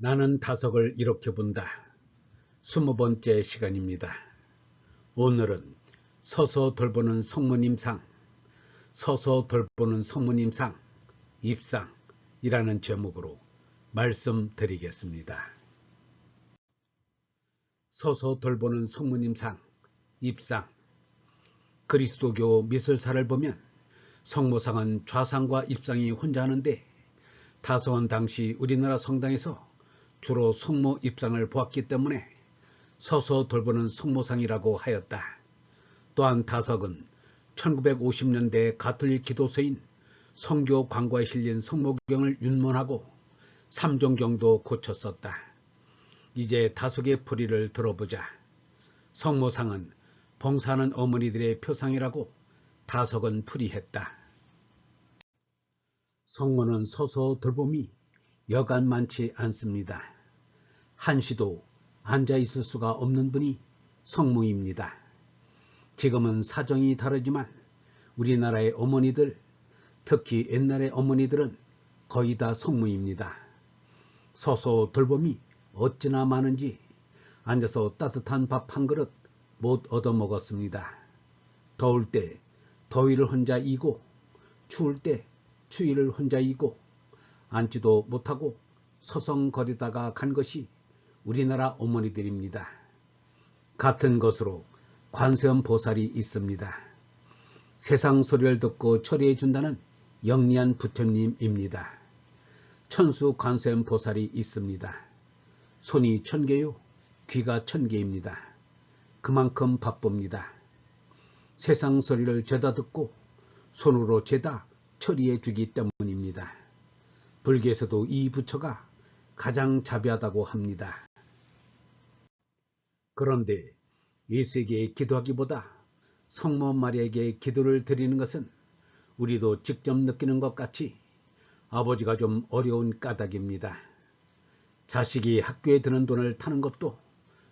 나는 다석을 이렇게 본다. 20번째 시간입니다. 오늘은 서서 돌보는 성모님상, 서서 돌보는 성모님상, 입상이라는 제목으로 말씀드리겠습니다. 서서 돌보는 성모님상, 입상. 그리스도교 미술사를 보면 성모상은 좌상과 입상이 혼자 하는데, 다석은 당시 우리나라 성당에서 주로 성모 입상을 보았기 때문에 서서 돌보는 성모상이라고 하였다. 또한 다석은 1950년대 가톨릭 기도서인 성교 광고에 실린 성모경을 윤문하고 삼종경도 고쳤었다. 이제 다석의 풀이를 들어보자. 성모상은 봉사하는 어머니들의 표상이라고 다석은 풀이했다. 성모는 서서 돌봄이 여간 많지 않습니다. 한시도 앉아 있을 수가 없는 분이 성모입니다. 지금은 사정이 다르지만 우리나라의 어머니들, 특히 옛날의 어머니들은 거의 다 성모입니다. 서서 돌봄이 어찌나 많은지 앉아서 따뜻한 밥 한 그릇 못 얻어먹었습니다. 더울 때 더위를 혼자 이고, 추울 때 추위를 혼자 이고, 앉지도 못하고 서성거리다가 간 것이 우리나라 어머니들입니다. 같은 것으로 관세음 보살이 있습니다. 세상 소리를 듣고 처리해 준다는 영리한 부처님입니다. 천수 관세음 보살이 있습니다. 손이 1000개요, 귀가 1000개입니다. 그만큼 바쁩니다. 세상 소리를 죄다 듣고 손으로 죄다 처리해 주기 때문입니다. 불교에서도 이 부처가 가장 자비하다고 합니다. 그런데 예수에게 기도하기보다 성모 마리아에게 기도를 드리는 것은 우리도 직접 느끼는 것 같이 아버지가 좀 어려운 까닭입니다. 자식이 학교에 드는 돈을 타는 것도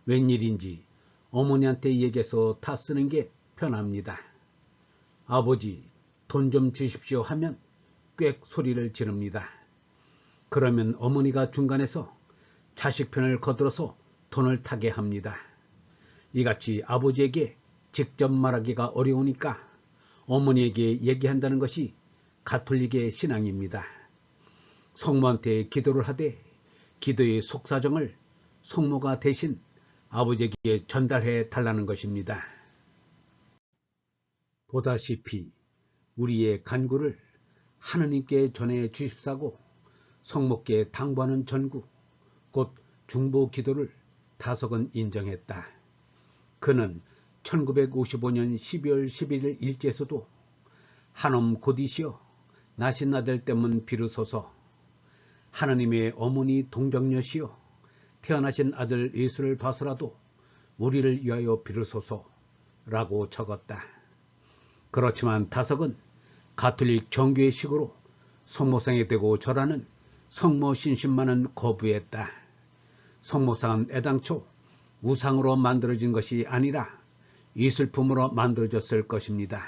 웬일인지 어머니한테 얘기해서 다 쓰는 게 편합니다. 아버지, 돈 좀 주십시오 하면 꽥 소리를 지릅니다. 그러면 어머니가 중간에서 자식 편을 거들어서 돈을 타게 합니다. 이같이 아버지에게 직접 말하기가 어려우니까 어머니에게 얘기한다는 것이 가톨릭의 신앙입니다. 성모한테 기도를 하되 기도의 속사정을 성모가 대신 아버지에게 전달해 달라는 것입니다. 보다시피 우리의 간구를 하느님께 전해 주십사고 성모께 당부하는 전구, 곧 중보 기도를 다석은 인정했다. 그는 1955년 12월 11일 일제에서도 한엄 곧이시여 나신 아들 때문 비루소서, 하느님의 어머니 동정녀시여 태어나신 아들 예수를 봐서라도 우리를 위하여 비루소서 라고 적었다. 그렇지만 다석은 가톨릭 정교의 식으로 성모상에 대고 절하는 성모 신신만은 거부했다. 성모상은 애당초 우상으로 만들어진 것이 아니라 예술품으로 만들어졌을 것입니다.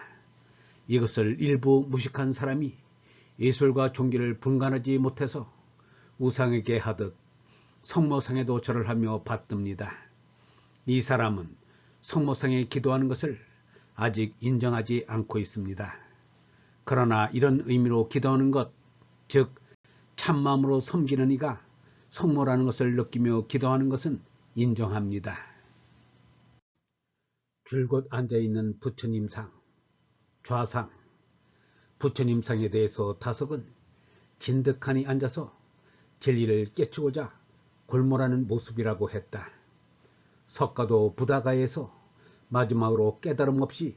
이것을 일부 무식한 사람이 예술과 종교를 분간하지 못해서 우상에게 하듯 성모상에도 절을 하며 받듭니다. 이 사람은 성모상에 기도하는 것을 아직 인정하지 않고 있습니다. 그러나 이런 의미로 기도하는 것, 즉 참마음으로 섬기는 이가 성모라는 것을 느끼며 기도하는 것은 인정합니다. 줄곧 앉아있는 부처님상, 좌상. 부처님상에 대해서 다석은 진득하니 앉아서 진리를 깨추고자 골몰하는 모습이라고 했다. 석가도 부다가에서 마지막으로 깨달음 없이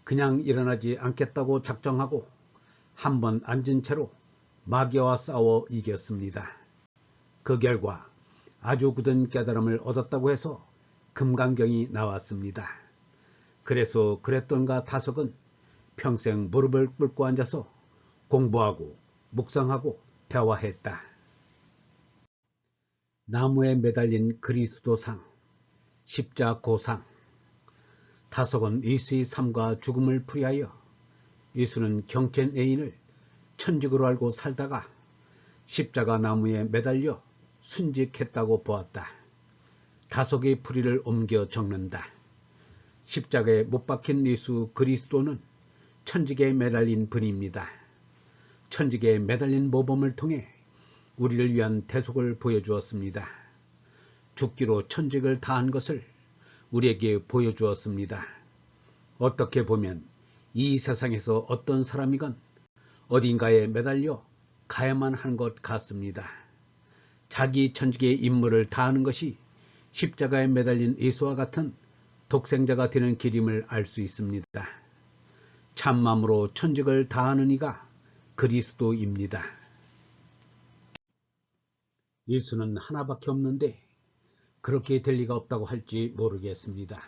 그냥 일어나지 않겠다고 작정하고 한 번 앉은 채로 마귀와 싸워 이겼습니다. 그 결과 아주 굳은 깨달음을 얻었다고 해서 금강경이 나왔습니다. 그래서 그랬던가 다석은 평생 무릎을 꿇고 앉아서 공부하고 묵상하고 대화했다. 나무에 매달린 그리스도상, 십자고상. 다석은 예수의 삶과 죽음을 풀이하여 예수는 경첸 애인을 천직으로 알고 살다가 십자가 나무에 매달려 순직했다고 보았다. 다속의 풀이를 옮겨 적는다. 십자가에 못 박힌 예수 그리스도는 천직에 매달린 분입니다. 천직에 매달린 모범을 통해 우리를 위한 대속을 보여주었습니다. 죽기로 천직을 다한 것을 우리에게 보여주었습니다. 어떻게 보면 이 세상에서 어떤 사람이건 어딘가에 매달려 가야만 한 것 같습니다. 자기 천직의 임무를 다하는 것이 십자가에 매달린 예수와 같은 독생자가 되는 길임을 알 수 있습니다. 참마음으로 천직을 다하는 이가 그리스도입니다. 예수는 하나밖에 없는데 그렇게 될 리가 없다고 할지 모르겠습니다.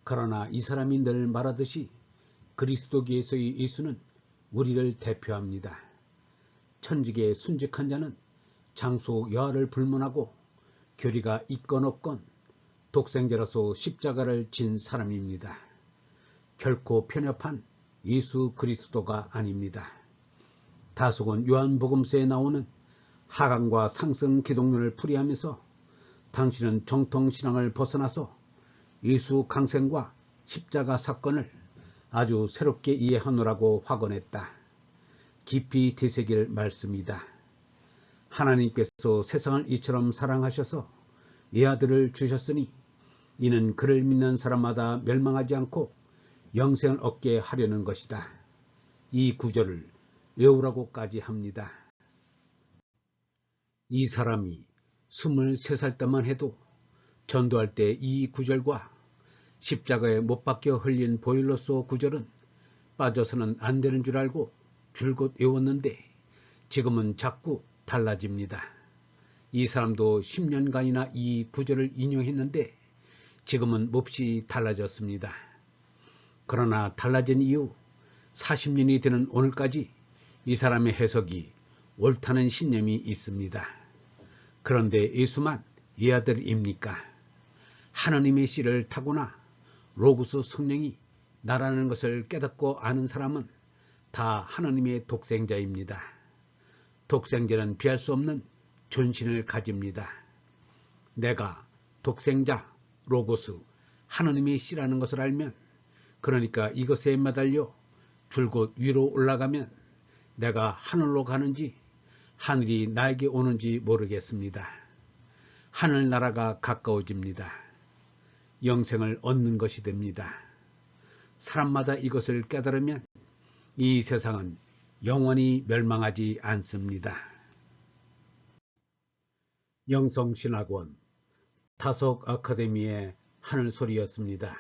그러나 이 사람이 늘 말하듯이 그리스도계에서의 예수는 우리를 대표합니다. 천직에 순직한 자는 장소 여하를 불문하고 교리가 있건 없건 독생자로서 십자가를 진 사람입니다. 결코 편협한 예수 그리스도가 아닙니다. 다속은 요한복음서에 나오는 하강과 상승 기독론을 풀이하면서 당신은 정통신앙을 벗어나서 예수 강생과 십자가 사건을 아주 새롭게 이해하노라고 확언했다. 깊이 되새길 말씀이다. 하나님께서 세상을 이처럼 사랑하셔서 외아들을 주셨으니 이는 그를 믿는 사람마다 멸망하지 않고 영생을 얻게 하려는 것이다. 이 구절을 외우라고까지 합니다. 이 사람이 23살 때만 해도 전도할 때 이 구절과 십자가에 못 박혀 흘린 보일러소 구절은 빠져서는 안 되는 줄 알고 줄곧 외웠는데 지금은 자꾸 달라집니다. 이 사람도 10년간이나 이 구절을 인용했는데 지금은 몹시 달라졌습니다. 그러나 달라진 이후 40년이 되는 오늘까지 이 사람의 해석이 옳다는 신념이 있습니다. 그런데 예수만 외아들입니까? 하나님의 씨를 타고나 로고스 성령이 나라는 것을 깨닫고 아는 사람은 다 하나님의 독생자입니다. 독생자는 피할 수 없는 존신을 가집니다. 내가 독생자, 로고스, 하나님의 씨라는 것을 알면, 그러니까 이것에 매달려 줄곧 위로 올라가면 내가 하늘로 가는지 하늘이 나에게 오는지 모르겠습니다. 하늘나라가 가까워집니다. 영생을 얻는 것이 됩니다. 사람마다 이것을 깨달으면 이 세상은 영원히 멸망하지 않습니다. 영성신학원 다속 아카데미의 하늘소리였습니다.